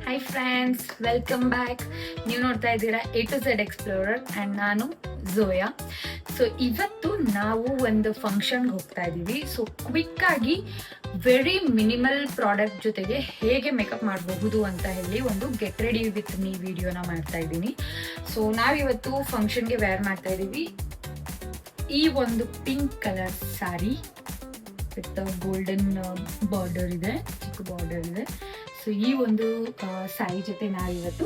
Hi friends, welcome back. ನೀವು ನೋಡ್ತಾ ಇದ್ದೀರಾ A to Z explorer and ನಾನು ಝೋಯಾ. ಸೊ ಇವತ್ತು ನಾವು ಒಂದು ಫಂಕ್ಷನ್ಗೆ ಹೋಗ್ತಾ ಇದ್ದೀವಿ. ಸೊ ಕ್ವಿಕ್ಕಾಗಿ ವೆರಿ ಮಿನಿಮಲ್ ಪ್ರಾಡಕ್ಟ್ ಜೊತೆಗೆ ಹೇಗೆ ಮೇಕಪ್ ಮಾಡಬಹುದು ಅಂತ ಹೇಳಿ ಒಂದು ಗೆಟ್ ರೆಡಿ ವಿತ್ ಮೀ ವಿಡಿಯೋನ ಮಾಡ್ತಾ ಇದ್ದೀನಿ. ಸೊ ನಾವಿವತ್ತು ಫಂಕ್ಷನ್ಗೆ ವೇರ್ ಮಾಡ್ತಾ ಇದ್ದೀವಿ ಈ ಒಂದು pink colour sari with golden border ಇದೆ, ಚಿಕ್ಕ ಬಾರ್ಡರ್ ಇದೆ. ಸೊ ಈ ಒಂದು ಸ್ಯಾರಿ ಜೊತೆ ನಾವಿವತ್ತು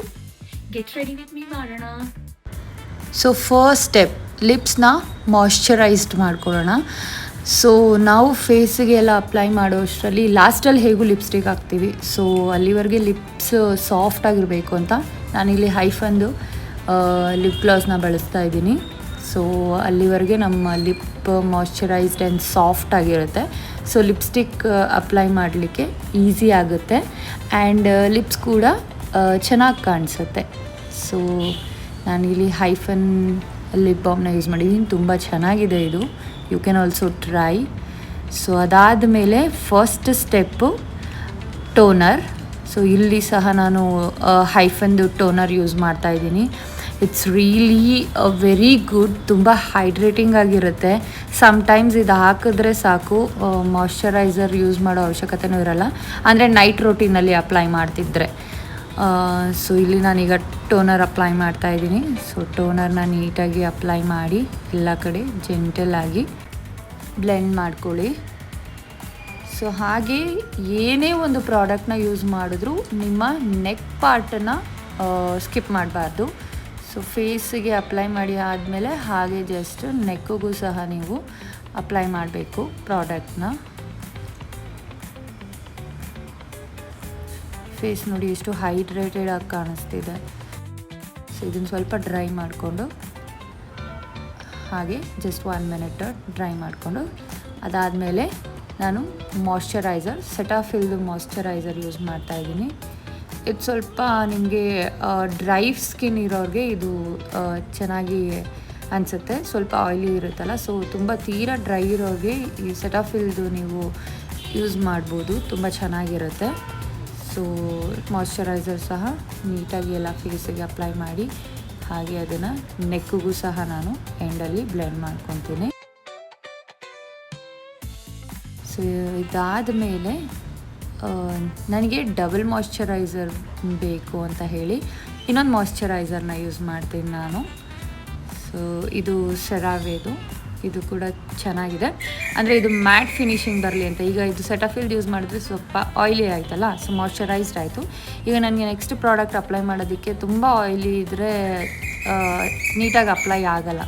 ಗೆಟ್ ರೆಡಿ ವಿತ್ ಮೀ ಮಾಡೋಣ. ಸೊ ಫಸ್ಟ್ ಸ್ಟೆಪ್, ಲಿಪ್ಸ್ನ ಮಾಯ್ಶ್ಚರೈಸ್ಡ್ ಮಾಡ್ಕೊಳ್ಳೋಣ. ಸೊ ನಾವು ಫೇಸಿಗೆ ಎಲ್ಲ ಅಪ್ಲೈ ಮಾಡೋ ಅಷ್ಟರಲ್ಲಿ ಲಾಸ್ಟಲ್ಲಿ ಹೇಗೂ ಲಿಪ್ಸ್ಟಿಕ್ ಹಾಕ್ತೀವಿ. ಸೊ ಅಲ್ಲಿವರೆಗೆ ಲಿಪ್ಸ್ ಸಾಫ್ಟ್ ಆಗಿರಬೇಕು ಅಂತ ನಾನಿಲ್ಲಿ ಹೈಫಂದು ಲಿಪ್ ಗ್ಲಾಸ್ನ ಬಳಸ್ತಾ ಇದ್ದೀನಿ. ಸೊ ಅಲ್ಲಿವರೆಗೆ ನಮ್ಮ ಲಿಪ್ ಮಾಯ್ಶ್ಚರೈಸ್ಡ್ ಆ್ಯಂಡ್ ಸಾಫ್ಟ್ ಆಗಿರುತ್ತೆ. ಸೊ ಲಿಪ್ಸ್ಟಿಕ್ ಅಪ್ಲೈ ಮಾಡಲಿಕ್ಕೆ ಈಸಿ ಆಗುತ್ತೆ ಆ್ಯಂಡ್ ಲಿಪ್ಸ್ ಕೂಡ ಚೆನ್ನಾಗಿ ಕಾಣಿಸುತ್ತೆ. ಸೊ ನಾನಿಲ್ಲಿ ಹೈಫನ್ ಲಿಪ್ ಬಾಮ್ನ ಯೂಸ್ ಮಾಡಿದ್ದೀನಿ, ತುಂಬ ಚೆನ್ನಾಗಿದೆ ಇದು. You can also try. So ಅದಾದಮೇಲೆ ಫಸ್ಟ್ ಸ್ಟೆಪ್ಪು ಟೋನರ್. ಸೊ ಇಲ್ಲಿ ಸಹ ನಾನು ಹೈಫನ್ದು ಟೋನರ್ ಯೂಸ್ ಮಾಡ್ತಾಯಿದ್ದೀನಿ. ಇಟ್ಸ್ ರಿಯಲಿ ವೆರಿ ಗುಡ್, ತುಂಬ ಹೈಡ್ರೇಟಿಂಗ್ ಆಗಿರುತ್ತೆ. ಸಮ್ಟೈಮ್ಸ್ ಇದು ಹಾಕಿದ್ರೆ ಸಾಕು, ಮಾಯ್ಶ್ಚರೈಸರ್ ಯೂಸ್ ಮಾಡೋ ಅವಶ್ಯಕತೆಯೂ ಇರಲ್ಲ, ಅಂದರೆ ನೈಟ್ ರೋಟೀನಲ್ಲಿ ಅಪ್ಲೈ ಮಾಡ್ತಿದ್ರೆ. ಸೊ ಇಲ್ಲಿ ನಾನೀಗ ಟೋನರ್ ಅಪ್ಲೈ ಮಾಡ್ತಾಯಿದ್ದೀನಿ. ಸೊ ಟೋನರ್ನ ನೀಟಾಗಿ ಅಪ್ಲೈ ಮಾಡಿ ಎಲ್ಲ ಕಡೆ ಜೆಂಟಲಾಗಿ ಬ್ಲೆಂಡ್ ಮಾಡ್ಕೊಳ್ಳಿ. ಸೊ ಹಾಗೆ ಏನೇ ಒಂದು ಪ್ರಾಡಕ್ಟ್ನ ಯೂಸ್ ಮಾಡಿದ್ರೂ ನಿಮ್ಮ ನೆಕ್ ಪಾರ್ಟನ್ನು ಸ್ಕಿಪ್ ಮಾಡಬಾರ್ದು. ಸೊ ಫೇಸಿಗೆ ಅಪ್ಲೈ ಮಾಡಿ ಆದಮೇಲೆ ಹಾಗೆ ಜಸ್ಟ್ ನೆಕ್ಕಿಗೂ ಸಹ ನೀವು ಅಪ್ಲೈ ಮಾಡಬೇಕು ಪ್ರಾಡಕ್ಟ್ನ. ಫೇಸ್ ನೋಡಿ ಎಷ್ಟು ಹೈಡ್ರೇಟೆಡ್ ಆಗಿ ಕಾಣಿಸ್ತಿದೆ. ಸೊ ಇದನ್ನು ಸ್ವಲ್ಪ ಡ್ರೈ ಮಾಡಿಕೊಂಡು ಹಾಗೆ ಜಸ್ಟ್ 1 ಮಿನಿಟ್ ಡ್ರೈ ಮಾಡಿಕೊಂಡು ಅದಾದಮೇಲೆ ನಾನು ಮಾಯ್ಶ್ಚರೈಸರ್, ಸೆಟಾಫಿಲ್ದು ಮಾಯ್ಶ್ಚರೈಸರ್ ಯೂಸ್ ಮಾಡ್ತಾಯಿದ್ದೀನಿ. ಇದು ಸ್ವಲ್ಪ ನಿಮಗೆ ಡ್ರೈ ಸ್ಕಿನ್ ಇರೋರಿಗೆ ಇದು ಚೆನ್ನಾಗಿ ಅನಿಸುತ್ತೆ, ಸ್ವಲ್ಪ ಆಯಿಲಿ ಇರುತ್ತಲ್ಲ. ಸೊ ತುಂಬ ತೀರಾ ಡ್ರೈ ಇರೋರಿಗೆ ಈ ಸೆಟಾಫಿಲ್ದು ನೀವು ಯೂಸ್ ಮಾಡ್ಬೋದು, ತುಂಬ ಚೆನ್ನಾಗಿರುತ್ತೆ. ಸೊ ಮಾಯ್ಶ್ಚರೈಸರ್ ಸಹ ನೀಟಾಗಿ ಎಲ್ಲ ಫೇಸಿಗೆ ಅಪ್ಲೈ ಮಾಡಿ ಹಾಗೆ ಅದನ್ನು ನೆಕ್ಕಿಗೂ ಸಹ ನಾನು ಎಂಡಲ್ಲಿ ಬ್ಲೆಂಡ್ ಮಾಡ್ಕೊತೀನಿ. ಸೊ ಇದಾದ ಮೇಲೆ ನನಗೆ ಡಬಲ್ ಮಾಯ್ಶ್ಚರೈಸರ್ ಬೇಕು ಅಂತ ಹೇಳಿ ಇನ್ನೊಂದು ಮಾಯ್ಶ್ಚರೈಸರ್ನ ಯೂಸ್ ಮಾಡ್ತೀನಿ ನಾನು. ಸೊ ಇದು ಸೆರಾವೆದು, ಇದು ಕೂಡ ಚೆನ್ನಾಗಿದೆ. ಅಂದರೆ ಇದು ಮ್ಯಾಟ್ ಫಿನಿಶಿಂಗ್ ಬರಲಿ ಅಂತ. ಈಗ ಇದು ಸೆಟಾಫಿಲ್ಡ್ ಯೂಸ್ ಮಾಡಿದ್ರೆ ಸ್ವಲ್ಪ ಆಯಿಲಿ ಆಯ್ತಲ್ಲ, ಸೊ ಮಾಯ್ಶ್ಚರೈಸ್ಡ್ ಆಯಿತು. ಈಗ ನನಗೆ ನೆಕ್ಸ್ಟ್ ಪ್ರಾಡಕ್ಟ್ ಅಪ್ಲೈ ಮಾಡೋದಕ್ಕೆ ತುಂಬ ಆಯಿಲಿ ಇದ್ದರೆ ನೀಟಾಗಿ ಅಪ್ಲೈ ಆಗಲ್ಲ.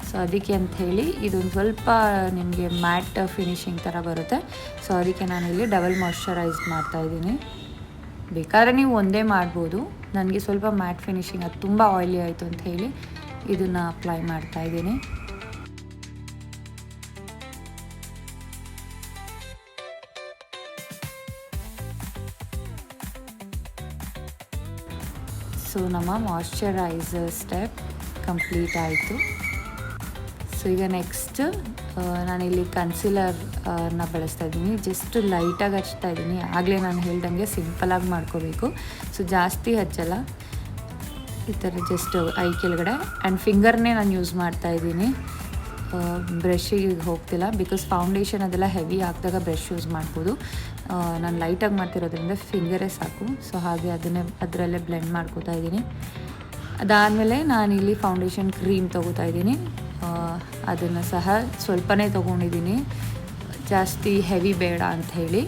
ಸೊ ಅದಕ್ಕೆ ಅಂಥೇಳಿ ಇದೊಂದು ಸ್ವಲ್ಪ ನಿಮಗೆ ಮ್ಯಾಟ್ ಫಿನಿಶಿಂಗ್ ಥರ ಬರುತ್ತೆ. ಸೊ ಅದಕ್ಕೆ ನಾನಿಲ್ಲಿ ಡಬಲ್ ಮಾಯ್ಶ್ಚರೈಸ್ಡ್ ಮಾಡ್ತಾಯಿದ್ದೀನಿ. ಬೇಕಾದರೆ ನೀವು ಒಂದೇ ಮಾಡ್ಬೋದು. ನನಗೆ ಸ್ವಲ್ಪ ಮ್ಯಾಟ್ ಫಿನಿಶಿಂಗ್, ಅದು ತುಂಬ ಆಯಿಲಿ ಆಯಿತು ಅಂತ ಹೇಳಿ ಇದನ್ನು ಅಪ್ಲೈ ಮಾಡ್ತಾಯಿದ್ದೀನಿ. ಸೊ ನಮ್ಮ ಮಾಯ್ಶ್ಚರೈಸರ್ ಸ್ಟೆಪ್ ಕಂಪ್ಲೀಟ್ ಆಯಿತು. ಸೊ ಈಗ ನೆಕ್ಸ್ಟ್ ನಾನಿಲ್ಲಿ ಕನ್ಸೀಲರ್ನ ಬಳಸ್ತಾ ಇದ್ದೀನಿ. ಜಸ್ಟ್ ಲೈಟಾಗಿ ಹಚ್ತಾ ಇದ್ದೀನಿ. ಆಗಲೇ ನಾನು ಹೇಳ್ದಂಗೆ ಸಿಂಪಲಾಗಿ ಮಾಡ್ಕೋಬೇಕು. ಸೊ ಜಾಸ್ತಿ ಹಚ್ಚಲ್ಲ, ಈ ಥರ ಜಸ್ಟ್ ಐ ಕೆಳಗಡೆ ಆ್ಯಂಡ್ ಫಿಂಗರ್ನೇ ನಾನು ಯೂಸ್ ಮಾಡ್ತಾಯಿದ್ದೀನಿ. ಬ್ರಷಿಗೆ ಹೋಗ್ತಿಲ್ಲ, ಬಿಕಾಸ್ ಫೌಂಡೇಶನ್ ಅದೆಲ್ಲ ಹೆವಿ ಹಾಕಿದಾಗ ಬ್ರಷ್ ಯೂಸ್ ಮಾಡ್ಬೋದು. ನಾನು ಲೈಟಾಗಿ ಮಾಡ್ತಿರೋದ್ರಿಂದ ಫಿಂಗರೇ ಸಾಕು. ಸೊ ಹಾಗೆ ಅದರಲ್ಲೇ ಬ್ಲೆಂಡ್ ಮಾಡ್ಕೋತಾ ಇದ್ದೀನಿ. ಅದಾದಮೇಲೆ ನಾನಿಲ್ಲಿ ಫೌಂಡೇಶನ್ ಕ್ರೀಮ್ ತೊಗೋತಾ ಇದ್ದೀನಿ. ಅದನ್ನು ಸಹ ಸ್ವಲ್ಪನೇ ತೊಗೊಂಡಿದ್ದೀನಿ, ಜಾಸ್ತಿ ಹೆವಿ ಬೇಡ ಅಂಥೇಳಿ.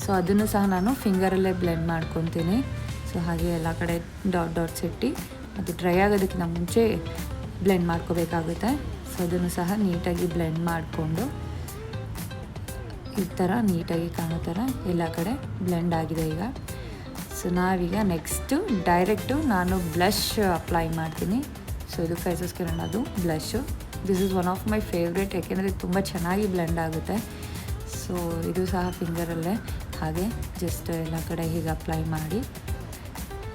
ಸೊ ಅದನ್ನು ಸಹ ನಾನು ಫಿಂಗರಲ್ಲೇ ಬ್ಲೆಂಡ್ ಮಾಡ್ಕೊತೀನಿ. ಸೊ ಹಾಗೆ ಎಲ್ಲ ಕಡೆ ಡಾಟ್ಸ್ ಇಟ್ಟು ಅದು ಡ್ರೈ ಆಗೋದಕ್ಕಿಂತ ಮುಂಚೆ ಬ್ಲೆಂಡ್ ಮಾಡ್ಕೋಬೇಕಾಗುತ್ತೆ. ಸೊ ಅದನ್ನು ಸಹ ನೀಟಾಗಿ ಬ್ಲೆಂಡ್ ಮಾಡಿಕೊಂಡು ಈ ಥರ ನೀಟಾಗಿ ಕಾಣೋ ಥರ ಎಲ್ಲ ಕಡೆ ಬ್ಲೆಂಡ್ ಆಗಿದೆ ಈಗ. ಸೊ ನಾವೀಗ ನೆಕ್ಸ್ಟು ಡೈರೆಕ್ಟು ನಾನು ಬ್ಲಷ್ ಅಪ್ಲೈ ಮಾಡ್ತೀನಿ. ಸೊ ಇದು ಫೇಸಸ್ ಕಿರಣ್ ಅದು blush. This is one of my favourite, ಯಾಕೆಂದರೆ ಇದು ತುಂಬ ಚೆನ್ನಾಗಿ ಬ್ಲೆಂಡ್ ಆಗುತ್ತೆ. ಸೊ ಇದು ಸಹ ಫಿಂಗರಲ್ಲೇ ಹಾಗೆ ಜಸ್ಟ್ ಎಲ್ಲ ಕಡೆ ಹೀಗೆ ಅಪ್ಲೈ ಮಾಡಿ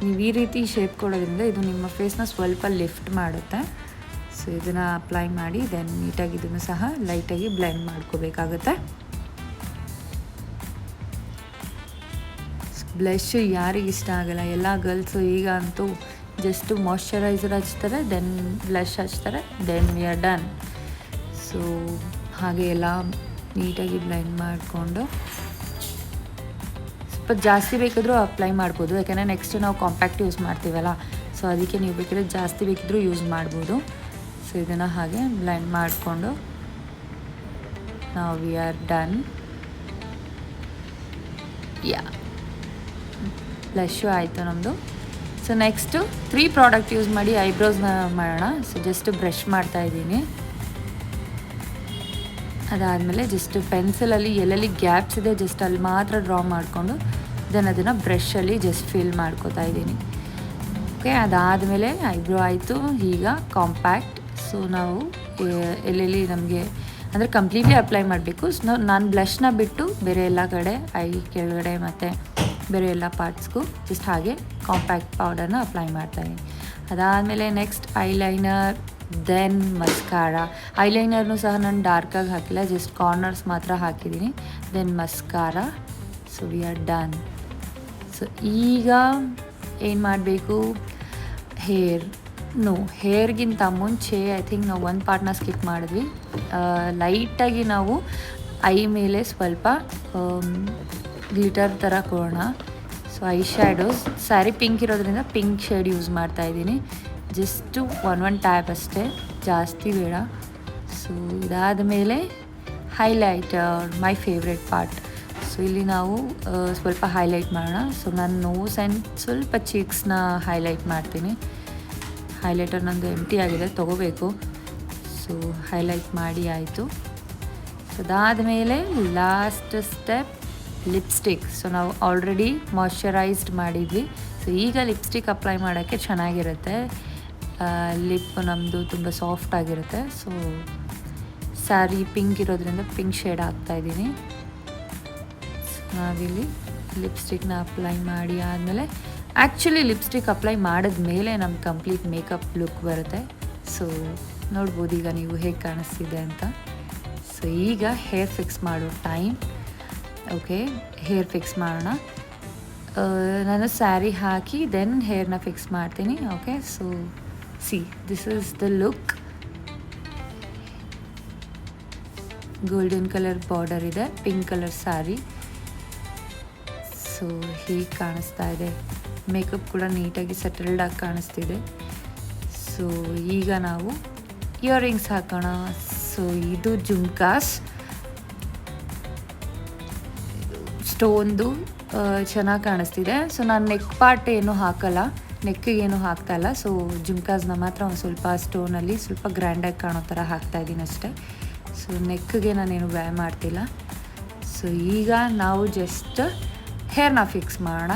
ನೀವು ಈ ರೀತಿ ಶೇಪ್ ಕೊಡೋದ್ರಿಂದ ಇದು ನಿಮ್ಮ ಫೇಸ್ನ ಸ್ವಲ್ಪ ಲಿಫ್ಟ್ ಮಾಡುತ್ತೆ. ಸೊ ಇದನ್ನು ಅಪ್ಲೈ ಮಾಡಿ ದೆನ್ ನೀಟಾಗಿ ಇದನ್ನು ಸಹ ಲೈಟಾಗಿ ಬ್ಲೆಂಡ್ ಮಾಡ್ಕೋಬೇಕಾಗುತ್ತೆ. ಬ್ಲಷ್ ಯಾರಿಗೆ ಇಷ್ಟ ಆಗಲ್ಲ, ಎಲ್ಲ ಗರ್ಲ್ಸು ಈಗ ಅಂತೂ ಜಸ್ಟ್ ಮಾಯ್ಶ್ಚರೈಸರ್ ಹಚ್ತಾರೆ, ದೆನ್ ಬ್ಲಷ್ ಹಚ್ತಾರೆ, then we are done. So ಹಾಗೆ ಎಲ್ಲ ನೀಟಾಗಿ ಬ್ಲೆಂಡ್ ಮಾಡಿಕೊಂಡು ಸ್ವಲ್ಪ ಜಾಸ್ತಿ ಬೇಕಾದರೂ ಅಪ್ಲೈ ಮಾಡ್ಬೋದು, ಯಾಕೆಂದರೆ ನೆಕ್ಸ್ಟ್ ನಾವು ಕಾಂಪ್ಯಾಕ್ಟ್ ಯೂಸ್ ಮಾಡ್ತೀವಲ್ಲ, ಸೊ ಅದಕ್ಕೆ ನೀವು ಬೇಕಿದ್ರೆ ಜಾಸ್ತಿ ಬೇಕಿದ್ರೂ ಯೂಸ್ ಮಾಡ್ಬೋದು. ಸೊ ಇದನ್ನು ಹಾಗೆ ಬ್ಲೆಂಡ್ ಮಾಡಿಕೊಂಡು ನಾವು ವಿ ಆರ್ ಡನ್. ಯಾ, ಬ್ಲಶ್ಶು ಆಯಿತು ನಮ್ಮದು. ಸೊ ನೆಕ್ಸ್ಟು 3 ಪ್ರಾಡಕ್ಟ್ ಯೂಸ್ ಮಾಡಿ ಐಬ್ರೋಸ್ನ ಮಾಡೋಣ. ಸೊ ಜಸ್ಟ್ ಬ್ರಷ್ ಮಾಡ್ತಾಯಿದ್ದೀನಿ. ಅದಾದಮೇಲೆ ಜಸ್ಟ್ ಪೆನ್ಸಿಲಲ್ಲಿ ಎಲ್ಲೆಲ್ಲಿ ಗ್ಯಾಪ್ಸ್ ಇದೆ ಜಸ್ಟ್ ಅಲ್ಲಿ ಮಾತ್ರ ಡ್ರಾ ಮಾಡಿಕೊಂಡು ದೆನ್ ಅದನ್ನು ಬ್ರಷಲ್ಲಿ ಜಸ್ಟ್ ಫಿಲ್ ಮಾಡ್ಕೋತಾ ಇದ್ದೀನಿ. ಓಕೆ, ಅದಾದಮೇಲೆ ಐಬ್ರೋ ಆಯಿತು. ಈಗ ಕಾಂಪ್ಯಾಕ್ಟ್. ಸೊ ನಾವು ಎಲ್ಲೆಲ್ಲಿ ನಮಗೆ ಅಂದರೆ ಕಂಪ್ಲೀಟ್ಲಿ ಅಪ್ಲೈ ಮಾಡಬೇಕು. ಸೊ ನಾನು ಬ್ಲಷ್ನ ಬಿಟ್ಟು ಬೇರೆ ಎಲ್ಲ ಕಡೆ ಐ ಕೆಳಗಡೆ ಮತ್ತು ಬೇರೆ ಎಲ್ಲ ಪಾರ್ಟ್ಸ್ಗೂ ಜಸ್ಟ್ ಹಾಗೆ ಕಾಂಪ್ಯಾಕ್ಟ್ ಪೌಡರ್ನ ಅಪ್ಲೈ ಮಾಡ್ತಾಯಿದ್ದೀನಿ. ಅದಾದಮೇಲೆ ನೆಕ್ಸ್ಟ್ ಐಲೈನರ್, ದೆನ್ ಮಸ್ಕಾರ. ಐಲೈನರ್ನು ಸಹ ನಾನು ಡಾರ್ಕಾಗಿ ಹಾಕಿಲ್ಲ, ಜಸ್ಟ್ ಕಾರ್ನರ್ಸ್ ಮಾತ್ರ ಹಾಕಿದ್ದೀನಿ. Then mascara. So we are done. So ಈಗ ಏನು ಮಾಡಬೇಕು, ಹೇರ್ಗಿಂತ ಮುಂಚೆ ಐ ಥಿಂಕ್ ನಾವು ಒಂದು ಪಾರ್ಟ್ನ ಸ್ಕಿಪ್ ಮಾಡಿದ್ವಿ. ಲೈಟಾಗಿ ನಾವು ಐ ಮೇಲೆ ಸ್ವಲ್ಪ ಗ್ಲಿಟರ್ ಥರ ಕೊಡೋಣ. So I shadows sari pink ಇರೋದ್ರಿಂದ ಪಿಂಕ್ ಶೇಡ್ ಯೂಸ್ ಮಾಡ್ತಾಯಿದ್ದೀನಿ. ಜಸ್ಟು ಒನ್ ಟ್ಯಾಪ್ ಅಷ್ಟೇ, ಜಾಸ್ತಿ ಬೇಡ. ಸೊ ಇದಾದ ಮೇಲೆ highlighter, my favourite part. So ಇಲ್ಲಿ ನಾವು ಸ್ವಲ್ಪ ಹೈಲೈಟ್ ಮಾಡೋಣ. ಸೊ ನಾನು ನೋಸ್ ಆ್ಯಂಡ್ ಸ್ವಲ್ಪ ಚೀಕ್ಸ್ನ ಹೈಲೈಟ್ ಮಾಡ್ತೀನಿ. ಹೈಲೈಟರ್ ನಂದು ಎಂಟಿ ಆಗಿದೆ, ತೊಗೋಬೇಕು. ಸೊ ಹೈಲೈಟ್ ಮಾಡಿ ಆಯಿತು. ಸೊ ಅದಾದಮೇಲೆ ಲಾಸ್ಟ್ ಸ್ಟೆಪ್ ಲಿಪ್ಸ್ಟಿಕ್. ಸೊ ನಾವು ಆಲ್ರೆಡಿ ಮಾಯ್ಶ್ಚರೈಸ್ಡ್ ಮಾಡಿದ್ವಿ. ಸೊ ಈಗ ಲಿಪ್ಸ್ಟಿಕ್ ಅಪ್ಲೈ ಮಾಡೋಕ್ಕೆ ಚೆನ್ನಾಗಿರುತ್ತೆ. ಲಿಪ್ ನಮ್ಮದು ತುಂಬ ಸಾಫ್ಟ್ ಆಗಿರುತ್ತೆ. ಸೊ ಸ್ಯಾರಿ ಪಿಂಕ್ ಇರೋದ್ರಿಂದ ಪಿಂಕ್ ಶೇಡ್ ಹಾಕ್ತಾಯಿದ್ದೀನಿ. ನಾವಿಲ್ಲಿ ಲಿಪ್ಸ್ಟಿಕ್ನ ಅಪ್ಲೈ ಮಾಡಿ ಆದಮೇಲೆ ಆ್ಯಕ್ಚುಲಿ ಲಿಪ್ಸ್ಟಿಕ್ ಅಪ್ಲೈ ಮಾಡಿದ್ಮೇಲೆ ನಮ್ಗೆ ಕಂಪ್ಲೀಟ್ ಮೇಕಪ್ ಲುಕ್ ಬರುತ್ತೆ. ಸೊ ನೋಡ್ಬೋದು ಈಗ ನೀವು ಹೇಗೆ ಕಾಣಿಸ್ತಿದೆ ಅಂತ. ಸೊ ಈಗ ಹೇರ್ ಫಿಕ್ಸ್ ಮಾಡೋ ಟೈಮ್. ಓಕೆ, ಹೇರ್ ಫಿಕ್ಸ್ ಮಾಡೋಣ. ನಾನು ಸ್ಯಾರಿ ಹಾಕಿ ದೆನ್ ಹೇರ್ನ ಫಿಕ್ಸ್ ಮಾಡ್ತೀನಿ. Okay, so see this is the look. Golden colour border ಇದೆ, ಪಿಂಕ್ ಕಲರ್ ಸ್ಯಾರಿ. ಸೊ ಹೀಗೆ ಕಾಣಿಸ್ತಾ ಇದೆ. ಮೇಕಪ್ ಕೂಡ ನೀಟಾಗಿ ಸೆಟಲ್ಡ್ ಆಗಿ ಕಾಣಿಸ್ತಿದೆ. ಸೊ ಈಗ ನಾವು ಇಯರಿಂಗ್ಸ್ ಹಾಕೋಣ. ಸೊ ಇದು ಜುಮ್ಕಾಸ್ ಸ್ಟೋನ್ದು ಚೆನ್ನಾಗಿ ಕಾಣಿಸ್ತಿದೆ. ಸೊ ನಾನು ನೆಕ್ ಪಾರ್ಟ್ ಏನು ಹಾಕಲ್ಲ, ನೆಕ್ಕಿಗೆ ಏನು ಹಾಕ್ತಾಯಿಲ್ಲ. ಸೊ ಜುಮ್ಕಾಸ್ನ ಮಾತ್ರ ಒಂದು ಸ್ವಲ್ಪ ಸ್ಟೋನಲ್ಲಿ ಸ್ವಲ್ಪ ಗ್ರ್ಯಾಂಡಾಗಿ ಕಾಣೋ ಥರ ಹಾಕ್ತಾಯಿದ್ದೀನಿ ಅಷ್ಟೇ. ಸೊ ನೆಕ್ಗೆ ನಾನೇನು ವ್ಯಾ ಮಾಡ್ತಿಲ್ಲ. ಸೊ ಈಗ ನಾವು ಜಸ್ಟ್ ಹೇರ್ನ ಫಿಕ್ಸ್ ಮಾಡೋಣ.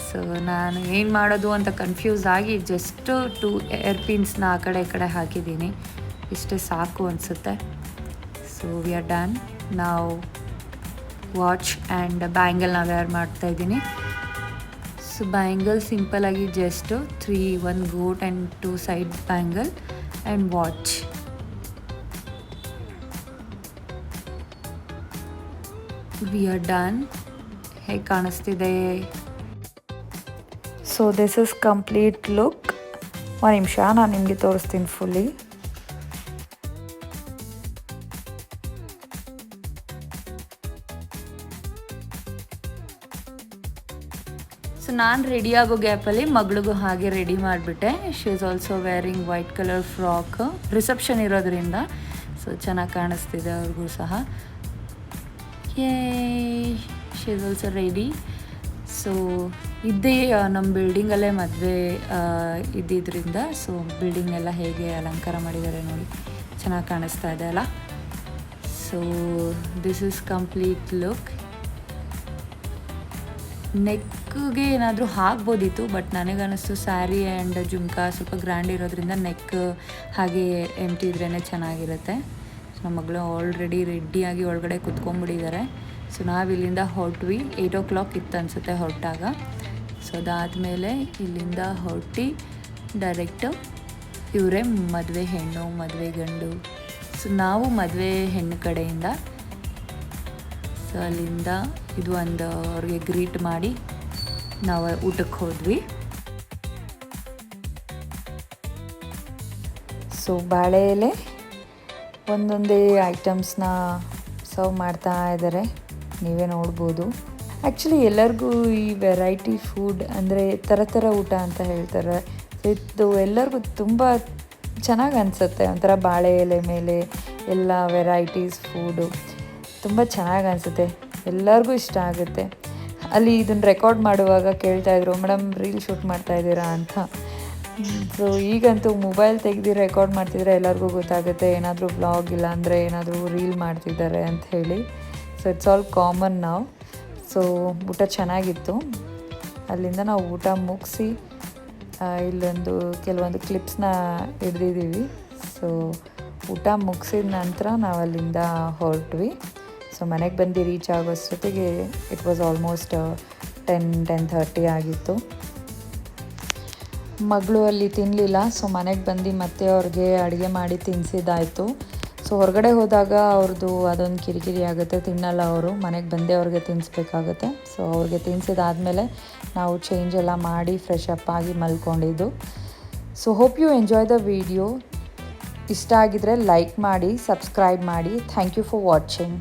ಸೊ ನಾನು ಏನು ಮಾಡೋದು ಅಂತ ಕನ್ಫ್ಯೂಸ್ ಆಗಿ ಜಸ್ಟ್ 2 ಏರ್ ಪಿನ್ಸ್ನ ಆ ಕಡೆ ಈ ಕಡೆ ಹಾಕಿದ್ದೀನಿ. ಇಷ್ಟೇ ಸಾಕು ಅನಿಸುತ್ತೆ. So we are done. ನಾವು ವಾಚ್ ಆ್ಯಂಡ್ ಬ್ಯಾಂಗಲ್ನ ವೇರ್ ಮಾಡ್ತಾಯಿದ್ದೀನಿ. ಸೊ ಬ್ಯಾಂಗಲ್ ಸಿಂಪಲಾಗಿ ಜಸ್ಟ್ 3, 1 ಗೋಟ್ and 2 side bangle and watch. We are done. ಹೇಗೆ ಕಾಣಿಸ್ತಿದೆ? So this is complete look. ಒಂದು ನಿಮಿಷ ನಾನು ನಿಮಗೆ ತೋರಿಸ್ತೀನಿ ಫುಲ್ಲಿ. ಸೊ ನಾನು ರೆಡಿ ಆಗೋ ಗ್ಯಾಪಲ್ಲಿ ಮಗಳಿಗೂ ಹಾಗೆ ರೆಡಿ ಮಾಡಿಬಿಟ್ಟೆ. She is also wearing white colour frock. Reception ಇರೋದ್ರಿಂದ ಸೊ ಚೆನ್ನಾಗಿ ಕಾಣಿಸ್ತಿದೆ ಅವ್ರಿಗೂ ಸಹ. She is also ready. So ಇದೇ ನಮ್ಮ ಬಿಲ್ಡಿಂಗಲ್ಲೇ ಮದುವೆ ಇದ್ದಿದ್ದರಿಂದ ಸೊ ಬಿಲ್ಡಿಂಗ್ನೆಲ್ಲ ಹೇಗೆ ಅಲಂಕಾರ ಮಾಡಿದ್ದಾರೆ ನೋಡಿ, ಚೆನ್ನಾಗಿ ಕಾಣಿಸ್ತಾ ಇದೆ ಅಲ್ಲ. So this is complete look. ನೆಕ್ಗೆ ಏನಾದರೂ ಹಾಕ್ಬೋದಿತ್ತು, ಬಟ್ ನನಗನ್ನಿಸ್ತು ಸ್ಯಾರಿ ಆ್ಯಂಡ್ ಜುಮ್ಕಾ ಸ್ವಲ್ಪ ಗ್ರ್ಯಾಂಡ್ ಇರೋದ್ರಿಂದ ನೆಕ್ ಹಾಗೆ ಎಂಟಿ ಇದ್ರೇ ಚೆನ್ನಾಗಿರುತ್ತೆ. ಸೊ ನಮ್ಮ ಮಗಳು ಆಲ್ರೆಡಿ ರೆಡಿಯಾಗಿ ಒಳಗಡೆ ಕುತ್ಕೊಂಡ್ಬಿಟ್ಟಿದ್ದಾರೆ. ಸೊ ನಾವು ಇಲ್ಲಿಂದ ಹೊರಟ್ವಿ. 8 o'clock ಇತ್ತು ಅನಿಸುತ್ತೆ ಹೊರಟಾಗ. ಸೊ ಅದಾದಮೇಲೆ ಇಲ್ಲಿಂದ ಹೊರಟಿ ಡೈರೆಕ್ಟು ಇವರೇ ಮದುವೆ ಹೆಣ್ಣು ಮದುವೆ ಗಂಡು. ಸೊ ನಾವು ಮದುವೆ ಹೆಣ್ಣು ಕಡೆಯಿಂದ. ಸೊ ಅಲ್ಲಿಂದ ಇದು ಒಂದು ಅವ್ರಿಗೆ ಗ್ರೀಟ್ ಮಾಡಿ ನಾವು ಊಟಕ್ಕೆ ಹೋದ್ವಿ. ಸೊ ಬಾಳೆ ಎಲೆ ಒಂದೊಂದೇ ಐಟಮ್ಸ್ನ ಸರ್ವ್ ಮಾಡ್ತಾ ಇದ್ದಾರೆ, ನೀವೇ ನೋಡ್ಬೋದು. ಆ್ಯಕ್ಚುಲಿ ಎಲ್ಲರಿಗೂ ಈ ವೆರೈಟಿ ಫುಡ್ ಅಂದರೆ ಥರ ಥರ ಊಟ ಅಂತ ಹೇಳ್ತಾರೆ. ಇದು ಎಲ್ಲರಿಗೂ ತುಂಬ ಚೆನ್ನಾಗಿ ಅನಿಸುತ್ತೆ. ಒಂಥರ ಬಾಳೆ ಎಲೆ ಮೇಲೆ ಎಲ್ಲ ವೆರೈಟೀಸ್ ಫುಡು ತುಂಬ ಚೆನ್ನಾಗಿ ಅನಿಸುತ್ತೆ, ಎಲ್ಲರಿಗೂ ಇಷ್ಟ ಆಗುತ್ತೆ. ಅಲ್ಲಿ ಇದನ್ನು ರೆಕಾರ್ಡ್ ಮಾಡುವಾಗ ಕೇಳ್ತಾಯಿದ್ರು, ಮೇಡಮ್ ರೀಲ್ ಶೂಟ್ ಮಾಡ್ತಾಯಿದ್ದೀರಾ ಅಂತ. ಸೊ ಈಗಂತೂ ಮೊಬೈಲ್ ತೆಗೆದು ರೆಕಾರ್ಡ್ ಮಾಡ್ತಿದ್ರೆ ಎಲ್ಲರಿಗೂ ಗೊತ್ತಾಗುತ್ತೆ ಏನಾದರೂ ವ್ಲಾಗ್ ಇಲ್ಲ ಅಂದರೆ ಏನಾದರೂ ರೀಲ್ ಮಾಡ್ತಿದ್ದಾರೆ ಅಂತ ಹೇಳಿ. ಸೊ ಇಟ್ಸ್ ಆಲ್ ಕಾಮನ್ ನಾವು. ಸೊ ಊಟ ಚೆನ್ನಾಗಿತ್ತು. ಅಲ್ಲಿಂದ ನಾವು ಊಟ ಮುಗಿಸಿ ಇಲ್ಲೊಂದು ಕೆಲವೊಂದು ಕ್ಲಿಪ್ಸ್ನ ಹಿಡ್ದಿದ್ದೀವಿ. ಸೊ ಊಟ ಮುಗಿಸಿದ ನಂತರ ನಾವು ಅಲ್ಲಿಂದ ಹೊರಟ್ವಿ. ಸೊ ಮನೆಗೆ ಬಂದು ರೀಚ್ ಆಗೋಷ್ಟೊತ್ತಿಗೆ ಇಟ್ ವಾಸ್ ಆಲ್ಮೋಸ್ಟ್ 10:30 ಆಗಿತ್ತು. ಮಗಳು ಅಲ್ಲಿ ತಿನ್ನಲಿಲ್ಲ. ಸೊ ಮನೆಗೆ ಬಂದು ಮತ್ತೆ ಅವ್ರಿಗೆ ಅಡುಗೆ ಮಾಡಿ ತಿನ್ನಿಸಿದ್ದಾಯಿತು. ಸೊ ಹೊರಗಡೆ ಹೋದಾಗ ಅವ್ರದ್ದು ಅದೊಂದು ಕಿರಿಕಿರಿ ಆಗುತ್ತೆ, ತಿನ್ನಲ್ಲ ಅವರು. ಮನೆಗೆ ಬಂದೇ ಅವ್ರಿಗೆ ತಿನ್ನಿಸ್ಬೇಕಾಗುತ್ತೆ. ಸೊ ಅವ್ರಿಗೆ ತಿನ್ನಿಸಿದಾದ್ಮೇಲೆ ನಾವು ಚೇಂಜ್ ಎಲ್ಲ ಮಾಡಿ ಫ್ರೆಶ್ ಅಪ್ ಆಗಿ ಮಲ್ಕೊಂಡಿದ್ದು. So hope you enjoy the video. ಇಷ್ಟ ಆಗಿದ್ರೆ ಲೈಕ್ ಮಾಡಿ, ಸಬ್ಸ್ಕ್ರೈಬ್ ಮಾಡಿ. Thank you for watching.